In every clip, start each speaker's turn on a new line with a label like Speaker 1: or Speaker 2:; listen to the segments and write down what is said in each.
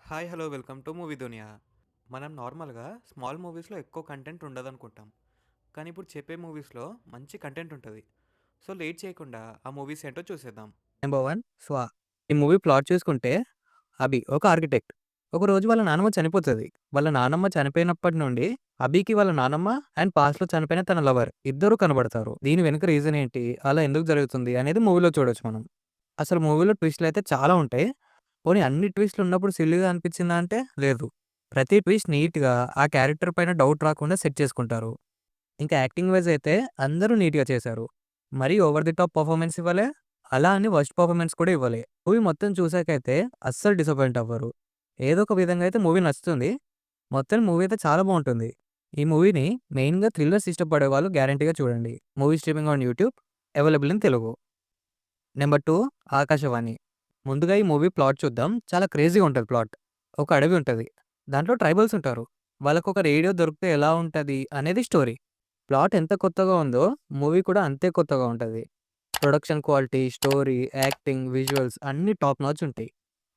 Speaker 1: Hi hello welcome to movie దునియా. మనం నార్మల్గా small మూవీస్లో ఎక్కువ కంటెంట్ ఉండదనుకుంటాం. కానీ ఇప్పుడు చెప్పే మూవీస్లో మంచి కంటెంట్ ఉంటుంది. సో లేట్ చేయకుండా ఆ మూవీస్ ఏంటో చూసేద్దాం.
Speaker 2: నెంబర్ 1 'స్వా'. ఈ మూవీ ప్లాట్ చూసుకుంటే అభి ఒక ఆర్కిటెక్ట్. ఒకరోజు వాళ్ళ నానమ్మ చనిపోతది. వాళ్ళ నానమ్మ చనిపోయినప్పటి నుండి అభికి వాళ్ళ నానమ్మ అండ్ పాస్ట్‌లో చనిపోయిన తన లవర్ ఇద్దరూ కనబడతారు. దీని వెనుక రీజన్ ఏంటి? అలా ఎందుకు జరుగుతుంది? అనేది మూవీలో చూడొచ్చు మనం. అసలు మూవీలో ట్విస్ట్‌లయితే చాలా ఉంటాయి. పోనీ అన్ని ట్విస్ట్‌లు ఉన్నప్పుడు సిల్లీగా అనిపించిందా అంటే లేదు. ప్రతి ట్విస్ట్ నీట్‌గా ఆ క్యారెక్టర్ పైన డౌట్ రాకుండా సెట్ చేసుకుంటారు. ఇంకా యాక్టింగ్ వైస్ అయితే అందరూ నీట్‌గా చేశారు. మరీ ఓవర్ ది టాప్ పర్ఫార్మెన్స్ ఇవ్వలే. అలా అని వర్స్ట్ పర్ఫార్మెన్స్ కూడా ఇవ్వలే. మూవీ మొత్తం చూసాకైతే అస్సలు డిసప్పాయింట్ అవ్వరు. ఏదో ఒక విధంగా అయితే మూవీ నచ్చుతుంది. మొత్తం మూవీ అయితే చాలా బావుంటుంది. ఈ మూవీని మెయిన్‌గా థ్రిల్లర్స్ ఇష్టపడే వాళ్ళు గ్యారంటీగా చూడండి. Movie streaming on YouTube available in Telugu. Number 2 'Akashvani'. ముందుగా ఈ మూవీ ప్లాట్ చూద్దాం. చాలా క్రేజీగా ఉంటది ప్లాట్. ఒక అడవి ఉంటది. దాంట్లో ట్రైబల్స్ ఉంటారు. వాళ్ళకొక రేడియో దొరికితే ఎలా ఉంటది అనేది స్టోరీ. ప్లాట్ ఎంత కొత్తగా ఉందో మూవీ కూడా అంతే కొత్తగా ఉంటది. Production quality, story, acting, visuals అన్నీ టాప్ నాచ్ ఉంటాయి.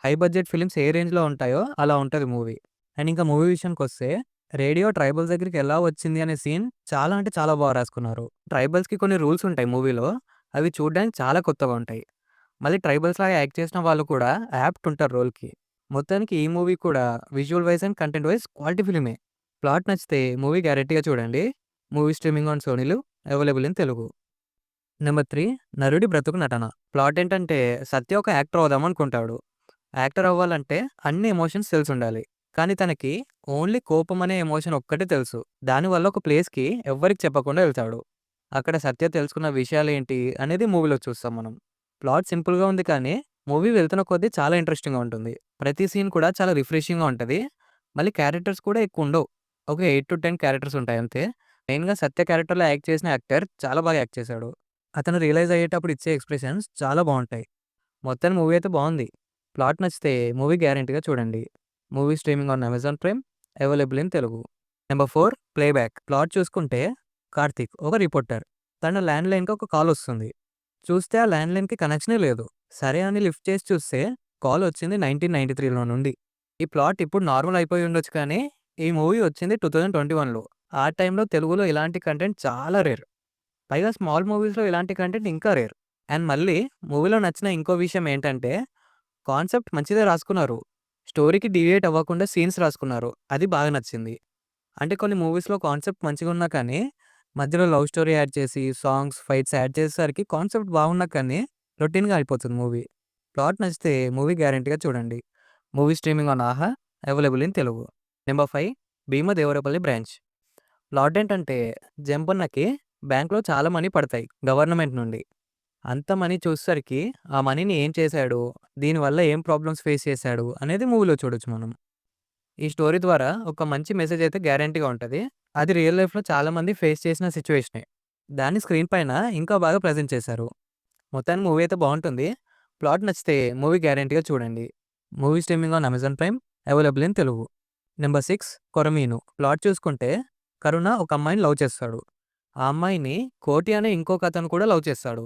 Speaker 2: హై బడ్జెట్ ఫిల్మ్స్ ఏ రేంజ్‌లో ఉంటాయో అలా ఉంటది మూవీ. అండ్ ఇంకా మూవీ విషయానికొస్తే రేడియో ట్రైబల్స్ దగ్గరికి ఎలా వచ్చింది అనే సీన్ చాలా అంటే చాలా బాగా రాసుకున్నారు. ట్రైబల్స్‌కి కొన్ని రూల్స్ ఉంటాయి మూవీలో. అవి చూడ్డానికి చాలా కొత్తగా ఉంటాయి. మళ్ళీ ట్రైబల్స్ లాగా యాక్ట్ చేసిన వాళ్ళు కూడా యాప్ట్ ఉంటారు రోల్‌కి. మొత్తానికి ఈ మూవీ కూడా visual wise and content wise quality ఫిల్మే. ప్లాట్ నచ్చితే మూవీ గ్యారంటీగా చూడండి. మూవీ స్ట్రీమింగ్ ఆన్ సోనీలో అవైలబుల్ ఇన్ తెలుగు. నెంబర్ 3 నరుడి బ్రతుకు నటన. ప్లాట్ ఏంటంటే సత్య ఒక యాక్టర్ అవుదామనుకుంటాడు. యాక్టర్ అవ్వాలంటే అన్ని ఎమోషన్స్ తెలిసుండాలి. కానీ తనకి ఓన్లీ కోపం అనే ఎమోషన్ ఒక్కటే తెలుసు. దానివల్ల ఒక ప్లేస్‌కి ఎవ్వరికీ చెప్పకుండా వెళ్తాడు. అక్కడ సత్య తెలుసుకున్న విషయాలేంటి అనేది మూవీలో చూస్తాం మనం. ప్లాట్ సింపుల్‌గా ఉంది కానీ మూవీ వెళ్తున్న కొద్దీ చాలా ఇంట్రెస్టింగ్‌గా ఉంటుంది. ప్రతి సీన్ కూడా చాలా రిఫ్రెషింగ్‌గా ఉంటది. మళ్ళీ క్యారెక్టర్స్ కూడా ఎక్కువుండవు. ఒక 8-10 క్యారెక్టర్స్ ఉంటాయి అంతే. మెయిన్‌గా సత్య క్యారెక్టర్‌లో యాక్ట్ చేసిన యాక్టర్ చాలా బాగా యాక్ట్ చేశాడు. అతను రియలైజ్ అయ్యేటప్పుడు ఇచ్చే ఎక్స్‌ప్రెషన్స్ చాలా బావుంటాయి. మొత్తానికి మూవీ అయితే బావుంది. ప్లాట్ నచ్చితే మూవీ గ్యారంటీగా చూడండి. Movie streaming on Amazon Prime available in Telugu. Number 4 playback. Plot చూసుకుంటే కార్తీక్ ఒక రిపోర్టర్. తన ల్యాండ్‌లైన్‌కి ఒక కాల్ వస్తుంది. చూస్తే ఆ ల్యాండ్‌లైన్‌కి కనెక్షనే లేదు. సరే అని లిఫ్ట్ చేసి చూస్తే కాల్ వచ్చింది 1993లో నుండి. ఈ ప్లాట్ ఇప్పుడు నార్మల్ అయిపోయి ఉండొచ్చు కానీ ఈ మూవీ వచ్చింది 2021లో. ఆ టైంలో తెలుగులో ఇలాంటి కంటెంట్ చాలా రేర్. పైగా స్మాల్ మూవీస్‌లో ఇలాంటి కంటెంట్ ఇంకా రేర్. అండ్ మళ్ళీ మూవీలో నచ్చిన ఇంకో విషయం ఏంటంటే కాన్సెప్ట్ మంచిదే రాసుకున్నారు. స్టోరీకి డీవియేట్ అవ్వకుండా సీన్స్ రాసుకున్నారు. అది బాగా నచ్చింది. అంటే కొన్ని మూవీస్‌లో కాన్సెప్ట్ మంచిగున్నా కానీ మధ్యలో లవ్ స్టోరీ యాడ్ చేసి సాంగ్స్, ఫైట్స్ యాడ్ చేసేసరికి కాన్సెప్ట్ బాగున్నా కానీ రొటీన్‌గా అయిపోతుంది మూవీ. ప్లాట్ నచ్చితే మూవీ గ్యారంటీగా చూడండి. మూవీ స్ట్రీమింగ్ ఆన్ ఆహా! Available in Telugu. Number 5 Bheemadevarapalli branch. Plot ఏంటంటే జంపన్నకి బ్యాంక్‌లో చాలా మనీ పడతాయి గవర్నమెంట్ నుండి. అంత మనీ చూసేసరికి ఆ మనీని ఏం చేశాడు? దీనివల్ల ఏం ప్రాబ్లమ్స్ ఫేస్ చేశాడు? అనేది మూవీలో చూడొచ్చు మనం. ఈ స్టోరీ ద్వారా ఒక మంచి మెసేజ్ అయితే గ్యారంటీగా ఉంటది. అది రియల్ లైఫ్‌లో చాలామంది ఫేస్ చేసిన సిట్యుయేషనే. దాన్ని స్క్రీన్ పైన ఇంకా బాగా ప్రెజెంట్ చేశారు. మొత్తానికి మూవీ అయితే బావుంటుంది. ప్లాట్ నచ్చితే మూవీ గ్యారంటీగా చూడండి. Movie streaming on Amazon Prime available in Telugu. Number 6 కొరమీను. ప్లాట్ చూసుకుంటే కరుణ ఒక అమ్మాయిని లవ్ చేస్తాడు. ఆ అమ్మాయిని కోటి అనే ఇంకొకతను కూడా లవ్ చేస్తాడు.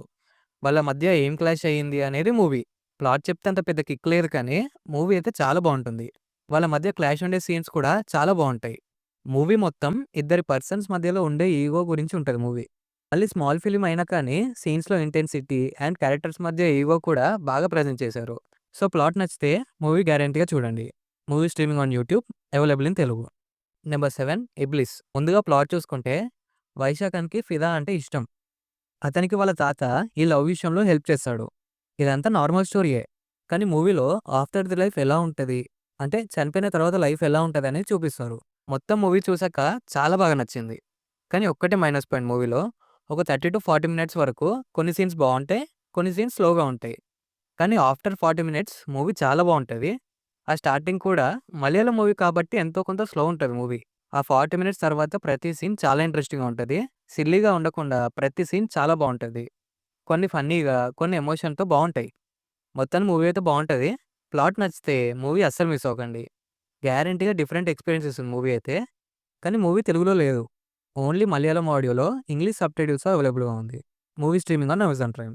Speaker 2: వాళ్ళ మధ్య ఏం క్లాష్ అయ్యింది అనేది మూవీ. ప్లాట్ చెప్తే అంత పెద్ద కిక్ లేదు కానీ, మూవీ అయితే చాలా బావుంటుంది. వాళ్ళ మధ్య క్లాష్ ఉండే సీన్స్ కూడా చాలా బావుంటాయి. మూవీ మొత్తం ఇద్దరి పర్సన్స్ మధ్యలో ఉండే ఈగో గురించి ఉంటది మూవీ. మళ్ళీ స్మాల్ ఫిల్మ్ అయినా కానీ సీన్స్‌లో ఇంటెన్సిటీ అండ్ క్యారెక్టర్స్ మధ్య ఈగో కూడా బాగా ప్రెజెంట్ చేశారు. సో, ప్లాట్ నచ్చితే మూవీ గ్యారంటీగా చూడండి. Movie streaming on YouTube available in Telugu. Number 7 Iblis. ముందుగా ప్లాట్ చూసుకుంటే వైశాఖానికి ఫిదా అంటే ఇష్టం. అతనికి వాళ్ళ తాత ఈ లవ్ విషయంలో హెల్ప్ చేస్తాడు. ఇదంతా నార్మల్ స్టోరీయే. కానీ మూవీలో ఆఫ్టర్ ది లైఫ్ ఎలా ఉంటది? అంటే చనిపోయిన తర్వాత లైఫ్ ఎలా ఉంటదనేది చూపిస్తారు. మొత్తం మూవీ చూసాక చాలా బాగా నచ్చింది. కానీ ఒక్కటే మైనస్ పాయింట్ మూవీలో ఒక 30-40 మినిట్స్ వరకు కొన్ని సీన్స్ బావుంటాయి. కొన్ని సీన్స్ స్లోగా ఉంటాయి. కానీ ఆఫ్టర్ 40 మినిట్స్ మూవీ చాలా బావుంటది. ఆ స్టార్టింగ్ కూడా మలయాళం మూవీ కాబట్టి ఎంతో కొంత స్లో ఉంటది మూవీ. ఆ 40 మినిట్స్ తర్వాత ప్రతి సీన్ చాలా ఇంట్రెస్టింగ్‌గా ఉంటది. సిల్లీగా ఉండకుండా ప్రతి సీన్ చాలా బావుంటది. కొన్ని ఫన్నీగా, కొన్ని ఎమోషన్‌తో బావుంటాయి. మొత్తానికి మూవీ అయితే బావుంటది. ప్లాట్ నచ్చితే మూవీ అస్సలు మిస్ అవ్వకండి. గ్యారంటీగా డిఫరెంట్ ఎక్స్‌పీరియన్స్ ఇస్తుంది మూవీ అయితే. కానీ మూవీ తెలుగులో లేదు. ఓన్లీ మలయాళం ఆడియోలో ఇంగ్లీష్ సబ్‌టైటిల్స్‌తో అవైలబుల్‌గా ఉంది. Movie streaming on Amazon prime.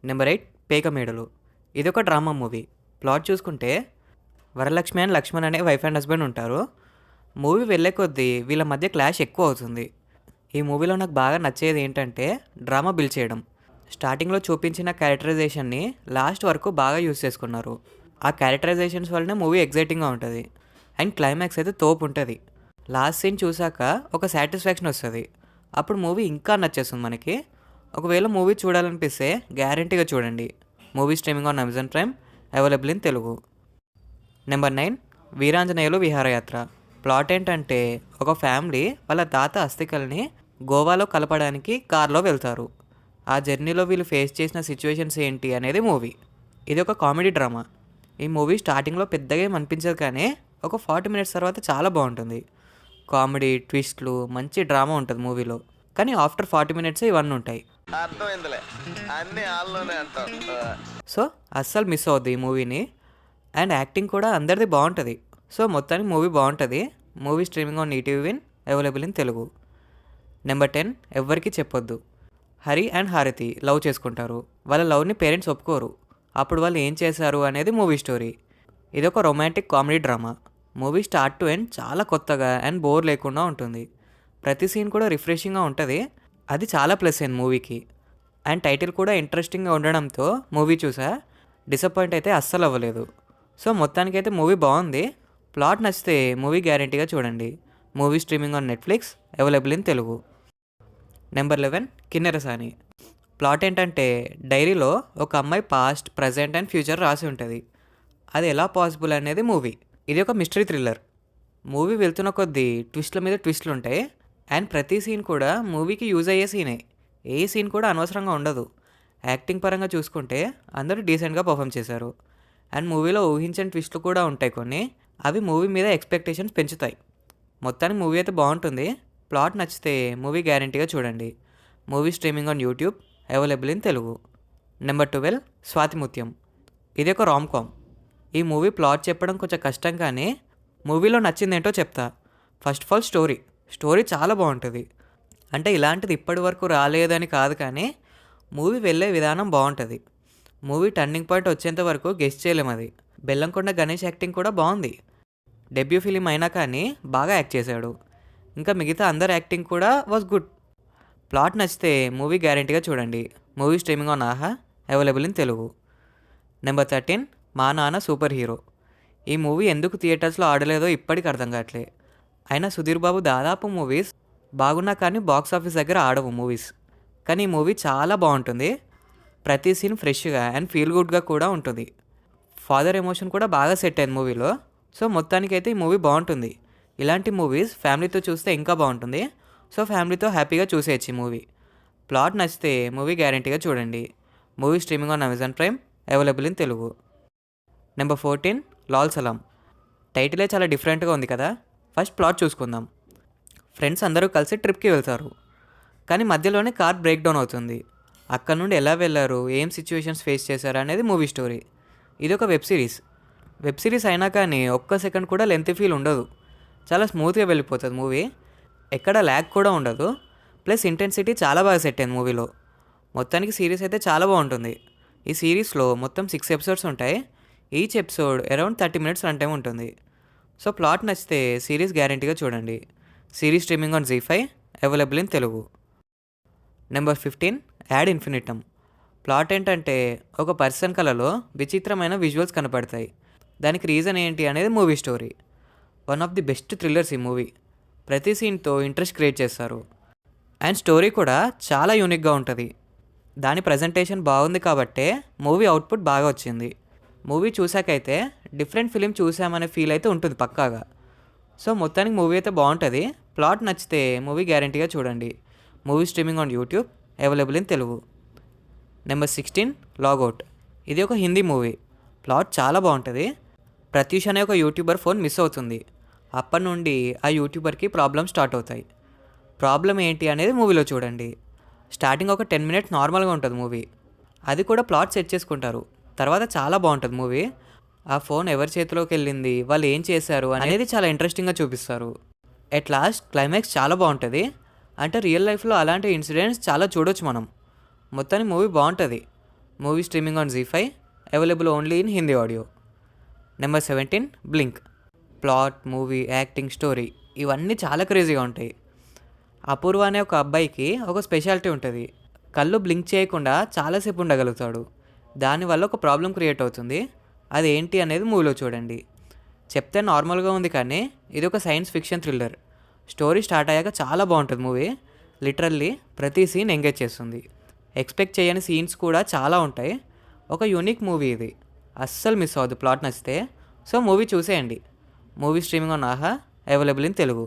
Speaker 1: Number 8 పేక మేడలు. ఇదొక డ్రామా మూవీ. ప్లాట్ చూసుకుంటే వరలక్ష్మి అండ్ లక్ష్మణ్ అనే వైఫ్ అండ్ హస్బెండ్ ఉంటారు. మూవీ వెళ్ళే కొద్దీ వీళ్ళ మధ్య క్లాష్ ఎక్కువ అవుతుంది. ఈ మూవీలో నాకు బాగా నచ్చేది ఏంటంటే డ్రామా బిల్డ్ చేయడం. స్టార్టింగ్లో చూపించిన క్యారెక్టరైజేషన్ని లాస్ట్ వరకు బాగా యూస్ చేసుకున్నారు. ఆ క్యారెక్టరైజేషన్స్ వల్లనే మూవీ ఎగ్జైటింగ్గా ఉంటుంది. అండ్ క్లైమాక్స్ అయితే తోపు ఉంటుంది. లాస్ట్ సీన్ చూసాక ఒక సాటిస్ఫాక్షన్ వస్తుంది. అప్పుడు మూవీ ఇంకా నచ్చేస్తుంది మనకి. ఒకవేళ మూవీ చూడాలనిపిస్తే గ్యారంటీగా చూడండి. Movie streaming on Amazon Prime, available in Telugu. Number 9, Veeranjaneyulu Viharayatra. Plot ఏంటంటే ఒక ఫ్యామిలీ వాళ్ళ తాత అస్థికల్ని గోవాలో కలపడానికి కార్లో వెళ్తారు. ఆ జర్నీలో వీళ్ళు ఫేస్ చేసిన సిచ్యువేషన్స్ ఏంటి అనేది మూవీ. ఇది ఒక కామెడీ డ్రామా. ఈ మూవీ స్టార్టింగ్లో పెద్దగా ఏం అనిపించదు, కానీ ఒక 40 మినిట్స్ తర్వాత చాలా బాగుంటుంది. కామెడీ, ట్విస్ట్లు, మంచి డ్రామా ఉంటుంది మూవీలో. కానీ ఆఫ్టర్ 40 మినిట్స్ ఇవన్నీ ఉంటాయి. సో అస్సలు మిస్ అవుద్ది ఈ మూవీని. అండ్ యాక్టింగ్ కూడా అందరిది బాగుంటుంది. సో మొత్తానికి మూవీ బాగుంటుంది. Movie streaming on ETV win, available in Telugu. Number 10, ఎవ్వరికీ చెప్పొద్దు. హరి అండ్ హారతి లవ్ చేసుకుంటారు. వాళ్ళ లవ్ని పేరెంట్స్ ఒప్పుకోరు. అప్పుడు వాళ్ళు ఏం చేశారు అనేది మూవీ స్టోరీ. ఇది ఒక romantic comedy drama. Movie start to end చాలా కొత్తగా అండ్ బోర్ లేకుండా ఉంటుంది. ప్రతి సీన్ కూడా రిఫ్రెషింగ్గా ఉంటుంది. అది చాలా ప్లస్ అయింది మూవీకి. అండ్ టైటిల్ కూడా ఇంట్రెస్టింగ్గా ఉండడంతో మూవీ చూసా. డిసప్పాయింట్ అయితే అస్సలు అవ్వలేదు. సో మొత్తానికైతే మూవీ బాగుంది. ప్లాట్ నచ్చితే మూవీ గ్యారంటీగా చూడండి. Movie streaming on Netflix, available in Telugu. Number 11, Kinnerasani. Plot ఏంటంటే డైరీలో ఒక అమ్మాయి పాస్ట్, ప్రజెంట్ అండ్ ఫ్యూచర్ రాసి ఉంటుంది. అది ఎలా పాసిబుల్ అనేది మూవీ. ఇది ఒక మిస్టరీ థ్రిల్లర్. మూవీ వెళ్తున్న కొద్దీ ట్విస్ట్ల మీద ట్విస్ట్లు ఉంటాయి. అండ్ ప్రతి సీన్ కూడా మూవీకి యూజ్ అయ్యే సీనే. ఏ సీన్ కూడా అనవసరంగా ఉండదు. యాక్టింగ్ పరంగా చూసుకుంటే అందరూ డీసెంట్గా పర్ఫామ్ చేశారు. అండ్ మూవీలో ఊహించని ట్విస్ట్లు కూడా ఉంటాయి కొన్ని. అవి మూవీ మీద ఎక్స్పెక్టేషన్స్ పెంచుతాయి. మొత్తానికి మూవీ అయితే బాగుంటుంది. ప్లాట్ నచ్చితే మూవీ గ్యారంటీగా చూడండి. Movie streaming on YouTube, available in Telugu. Number 12, Swathi Muthyam. ఇది ఒక రామ్ కామ్. ఈ మూవీ ప్లాట్ చెప్పడం కొంచెం కష్టం, కానీ మూవీలో నచ్చిందేంటో చెప్తా. ఫస్ట్ ఆఫ్ ఆల్ స్టోరీ చాలా బాగుంటుంది. అంటే ఇలాంటిది ఇప్పటి వరకు రాలేదని కాదు, కానీ మూవీ వెళ్ళే విధానం బాగుంటుంది. మూవీ టర్నింగ్ పాయింట్ వచ్చేంత వరకు గెస్ట్ చేయలేము అది. బెల్లంకొండ గణేష్ యాక్టింగ్ కూడా బాగుంది. డెబ్యూ ఫిలిం అయినా కానీ బాగా యాక్ట్ చేశాడు. ఇంకా మిగతా అందరి యాక్టింగ్ కూడా వాజ్ గుడ్. ప్లాట్ నచ్చితే మూవీ గ్యారంటీగా చూడండి. మూవీ స్ట్రీమింగ్ ఆన్ ఆహా, అవైలబుల్ ఇన్ తెలుగు. నెంబర్ 13, మా నాన్న సూపర్ హీరో. ఈ మూవీ ఎందుకు థియేటర్స్లో ఆడలేదో ఇప్పటికి అర్థం కావట్లే. అయినా సుధీర్ బాబు దాదాపు మూవీస్ బాగున్నా కానీ బాక్స్ ఆఫీస్ దగ్గర ఆడవు మూవీస్. కానీ ఈ మూవీ చాలా బాగుంటుంది. ప్రతి సీన్ ఫ్రెష్గా అండ్ ఫీల్ గుడ్గా కూడా ఉంటుంది. ఫాదర్ ఎమోషన్ కూడా బాగా సెట్ అయింది మూవీలో. సో మొత్తానికైతే ఈ మూవీ బాగుంటుంది. ఇలాంటి మూవీస్ ఫ్యామిలీతో చూస్తే ఇంకా బాగుంటుంది. సో ఫ్యామిలీతో హ్యాపీగా చూసేయచ్చు ఈ మూవీ. ప్లాట్ నచ్చితే మూవీ గ్యారంటీగా చూడండి. Movie streaming on Amazon Prime, available in Telugu. Number 14, Lal Salaam. టైటిలే చాలా డిఫరెంట్గా ఉంది కదా. ఫస్ట్ ప్లాట్ చూసుకుందాం. ఫ్రెండ్స్ అందరూ కలిసి ట్రిప్కి వెళ్తారు. కానీ మధ్యలోనే కార్ బ్రేక్ డౌన్ అవుతుంది. అక్కడ నుండి ఎలా వెళ్ళారు, ఏం సిచ్యువేషన్స్ ఫేస్ చేశారు అనేది మూవీ స్టోరీ. ఇది ఒక వెబ్ సిరీస్ అయినా కానీ ఒక్క సెకండ్ కూడా లెంత్ ఫీల్ ఉండదు. చాలా స్మూత్గా వెళ్ళిపోతుంది మూవీ. ఎక్కడ ల్యాగ్ కూడా ఉండదు. ప్లస్ ఇంటెన్సిటీ చాలా బాగా సెట్ అయింది మూవీలో. మొత్తానికి సిరీస్ అయితే చాలా బాగుంటుంది. ఈ సిరీస్లో మొత్తం 6 ఎపిసోడ్స్ ఉంటాయి. Each episode around 30 minutes run time ఉంటుంది. సో ప్లాట్ నచ్చితే సిరీస్ గ్యారంటీగా చూడండి. Series streaming on Zee five, available in Telugu. Number 15, ad infinitum. Plot ఏంటంటే ఒక పర్సన్ కళలో విచిత్రమైన విజువల్స్ కనపడతాయి. దానికి రీజన్ ఏంటి అనేది movie story. One of the best thrillers ఈ మూవీ. ప్రతి సీన్తో ఇంట్రెస్ట్ క్రియేట్ చేస్తారు. అండ్ స్టోరీ కూడా చాలా యూనిక్గా ఉంటుంది. దాని ప్రజెంటేషన్ బాగుంది కాబట్టే మూవీ అవుట్పుట్ బాగా వచ్చింది. మూవీ చూసాకైతే డిఫరెంట్ ఫిలిం చూసామనే ఫీల్ అయితే ఉంటుంది పక్కాగా. సో మొత్తానికి మూవీ అయితే బాగుంటుంది. ప్లాట్ నచ్చితే మూవీ గ్యారంటీగా చూడండి. Movie streaming on YouTube, available in Telugu. Number 16, logout. ఇది ఒక హిందీ మూవీ. ప్లాట్ చాలా బాగుంటుంది. ప్రత్యూష్ అనే ఒక యూట్యూబర్ ఫోన్ మిస్ అవుతుంది. అప్పటి నుండి ఆ యూట్యూబర్కి ప్రాబ్లమ్స్ స్టార్ట్ అవుతాయి. ప్రాబ్లం ఏంటి అనేది మూవీలో చూడండి. స్టార్టింగ్ ఒక 10 మినిట్స్ నార్మల్గా ఉంటుంది మూవీ. అది కూడా ప్లాట్ సెట్ చేసుకుంటారు. తర్వాత చాలా బాగుంటుంది మూవీ. ఆ ఫోన్ ఎవరి చేతిలోకి వెళ్ళింది, వాళ్ళు ఏం చేశారు అనేది చాలా ఇంట్రెస్టింగ్గా చూపిస్తారు. ఎట్ లాస్ట్ క్లైమాక్స్ చాలా బాగుంటుంది. అంటే రియల్ లైఫ్లో అలాంటి ఇన్సిడెంట్స్ చాలా చూడొచ్చు మనం. మొత్తానికి మూవీ బాగుంటుంది. Movie streaming on Zee five, available only in Hindi audio. Number 17 Blink. Plot, movie, acting, story ఇవన్నీ చాలా క్రేజీగా ఉంటాయి. అపూర్వ అనే ఒక అబ్బాయికి ఒక స్పెషాలిటీ ఉంటుంది. కళ్ళు బ్లింక్ చేయకుండా చాలాసేపు ఉండగలుగుతాడు. దానివల్ల ఒక ప్రాబ్లం క్రియేట్ అవుతుంది. అది ఏంటి అనేది మూవీలో చూడండి. చెప్తే నార్మల్గా ఉంది కానీ ఇది ఒక science fiction thriller. Story start అయ్యాక చాలా బాగుంటుంది మూవీ. లిటరల్లీ ప్రతి సీన్ ఎంగేజ్ చేస్తుంది. ఎక్స్పెక్ట్ చేయని సీన్స్ కూడా చాలా ఉంటాయి. ఒక యూనిక్ మూవీ ఇది. అస్సలు మిస్ అవ్వద్దు ప్లాట్ నచ్చితే. సో మూవీ చూసేయండి. మూవీ స్ట్రీమింగ్ ఆన్ ఆహా, అవైలబుల్ ఇన్ తెలుగు.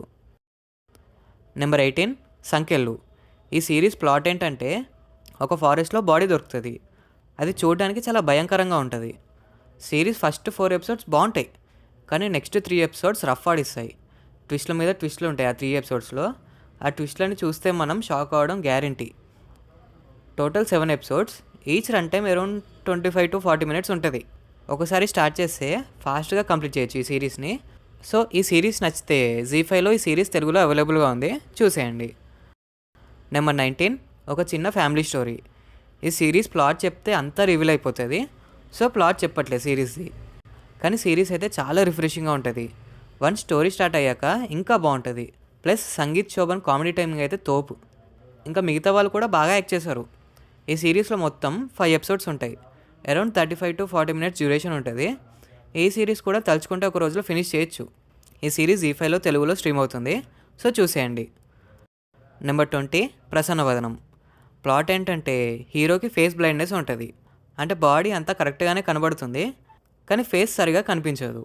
Speaker 1: నెంబర్ 18 సంకెళ్ళు. ఈ సిరీస్ ప్లాట్ ఏంటంటే ఒక ఫారెస్ట్లో బాడీ దొరుకుతుంది. అది చూడడానికి చాలా భయంకరంగా ఉంటుంది. సిరీస్ ఫస్ట్ 4 ఎపిసోడ్స్ బాగుంటాయి కానీ నెక్స్ట్ 3 ఎపిసోడ్స్ రఫ్ ఆడిస్తాయి. ట్విస్ట్ల మీద ట్విస్ట్లు ఉంటాయి ఆ 3 ఎపిసోడ్స్లో. ఆ ట్విస్ట్లని చూస్తే మనం షాక్ అవ్వడం guarantee. Total 7 episodes. Each run time around 25 to 40 minutes ఉంటుంది. ఒకసారి స్టార్ట్ చేస్తే ఫాస్ట్గా కంప్లీట్ చేయొచ్చు ఈ సిరీస్ని. సో ఈ సిరీస్ నచ్చితే జీ5లో ఈ సిరీస్ తెలుగులో అవైలబుల్గా ఉంది, చూసేయండి. నెంబర్ 19 ఒక చిన్న ఫ్యామిలీ స్టోరీ. ఈ సిరీస్ ప్లాట్ చెప్తే అంతా రివీల్ అయిపోతుంది. సో ప్లాట్ చెప్పట్లేదు సిరీస్ది, కానీ సిరీస్ అయితే చాలా రిఫ్రెషింగ్గా ఉంటుంది. వన్ స్టోరీ స్టార్ట్ అయ్యాక ఇంకా బాగుంటుంది. Plus Sangeet Shobhan comedy timing అయితే తోపు. ఇంకా మిగతా వాళ్ళు కూడా బాగా యాక్ట్ చేశారు. ఈ సిరీస్లో మొత్తం 5 ఎపిసోడ్స్ ఉంటాయి. అరౌండ్ 35 to 40 minutes డ్యూరేషన్ ఉంటుంది. ఈ సిరీస్ కూడా తలుచుకుంటే ఒక రోజులో ఫినిష్ చేయొచ్చు. ఈ సిరీస్ జీ5లో తెలుగులో స్ట్రీమ్ అవుతుంది, సో చూసేయండి. నెంబర్ 20 ప్రసన్నవదనం. ప్లాట్ ఏంటంటే హీరోకి ఫేస్ బ్లైండ్నెస్ ఉంటుంది. అంటే బాడీ అంతా కరెక్ట్గానే కనబడుతుంది కానీ ఫేస్ సరిగా కనిపించదు.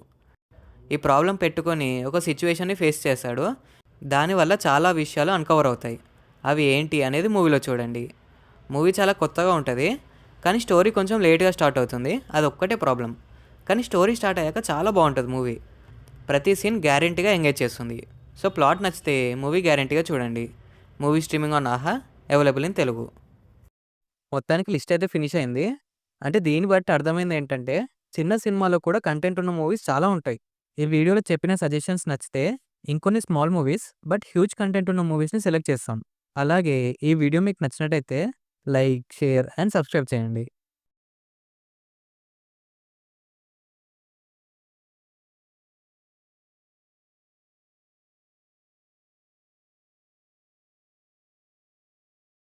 Speaker 1: ఈ ప్రాబ్లం పెట్టుకొని ఒక సిచ్యువేషన్ని ఫేస్ చేస్తాడు. దానివల్ల చాలా విషయాలు అన్కవర్ అవుతాయి. అవి ఏంటి అనేది మూవీలో చూడండి. మూవీ చాలా కొత్తగా ఉంటుంది కానీ స్టోరీ కొంచెం లేట్గా స్టార్ట్ అవుతుంది, అది ఒక్కటే ప్రాబ్లం. కానీ స్టోరీ స్టార్ట్ అయ్యాక చాలా బాగుంటుంది మూవీ. ప్రతి సీన్ గ్యారెంటీగా ఎంగేజ్ చేస్తుంది. సో ప్లాట్ నచ్చితే మూవీ గ్యారెంటీగా చూడండి. మూవీ స్ట్రీమింగ్ ఆన్ ఆహా, అవైలబుల్ ఇన్ తెలుగు.
Speaker 2: మొత్తానికి లిస్ట్ అయితే ఫినిష్ అయింది. అంటే దీన్ని బట్టి అర్థమైంది ఏంటంటే చిన్న సినిమాలో కూడా కంటెంట్ ఉన్న మూవీస్ చాలా ఉంటాయి. ఈ వీడియోలో చెప్పిన సజెషన్స్ నచ్చితే ఇంకొన్ని small movies but huge content ఉన్న మూవీస్ని సెలెక్ట్ చేస్తాం. అలాగే ఈ వీడియో మీకు నచ్చినట్టయితే లైక్, షేర్ అండ్ సబ్స్క్రైబ్ చేయండి.